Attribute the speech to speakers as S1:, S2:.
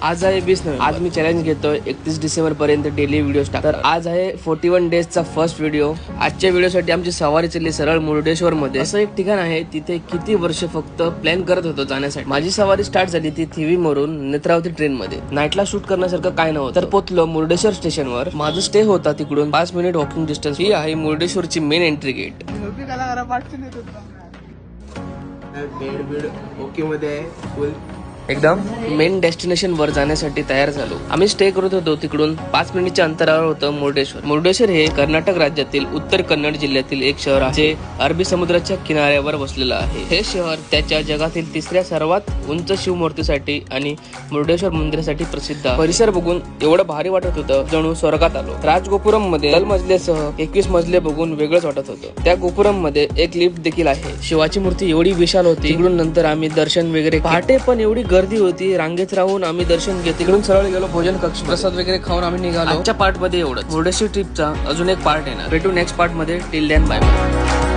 S1: आज आहे 20 नोव्हेंबर। आज मी चॅलेंज घेतोय 31 डिसेंबर पर्यंत डेली व्हिडिओ टाक। तर आज आहे 41 डेजचा फर्स्ट व्हिडिओ। आजच्या व्हिडिओसाठी आमची सवारी चालली सरळ मुर्डेश्वर मध्ये। असं एक ठिकाण आहे तिथे किती वर्ष फक्त प्लॅन करत होतो जाण्यासाठी। माझी सवारी स्टार्ट झाली ती थिवी वरून नेत्रावती ट्रेन मध्ये। नाईटला शूट करण्यासारखं काय नव्हतं। तर पोहोचलो मुर्डेश्वर स्टेशनवर। माझं स्टे होता तिकडून 5 मिनिट वॉकिंग डिस्टन्स। ही आहे मुर्डेश्वरची main entry gate. Bed okay मध्ये आहे फुल एकदम। मेन डेस्टिनेशन वर जाण्यासाठी तयार झालो। आम्ही स्टे करत होतो तिकडून 5 मिनिटच्या अंतरावर होतं मुर्डेश्वर। मुर्डेश्वर हे कर्नाटक राज्यातील उत्तर कन्नड जिल्ह्यातील एक शहर आहे जे अरबी समुद्राच्या किनाऱ्यावर वसलेलं आहे। हे शहर त्याच्या जगातील तिसऱ्या सर्वात उंच शिवमूर्तीसाठी आणि मुर्डेश्वर मंदिरासाठी प्रसिद्ध आहे। परिसर बघून एवढं भारी वाटत होतं जणू स्वर्गात आलो। राजगोपुरम मध्ये दल मजलेसह 21 मजले बघून वेगळंच वाटत होतं। त्या गोपुरम मध्ये एक लिफ्ट देखील आहे। शिवाची मूर्ती एवढी विशाल होती। तिकडून नंतर आम्ही दर्शन वगैरे पहाटे पण एवढी गर्दी होती। रांगेत राहून आम्ही दर्शन घेत तिकडून सरळ गेलो भोजन कक्ष। प्रसाद वगैरे खाऊन आम्ही निघालो। आजच्या पार्ट मध्ये एवढंच। मुर्डेश्वर ट्रिपचा अजून एक पार्ट येणार। भेटू नेक्स्ट पार्ट मध्ये। Till then bye bye.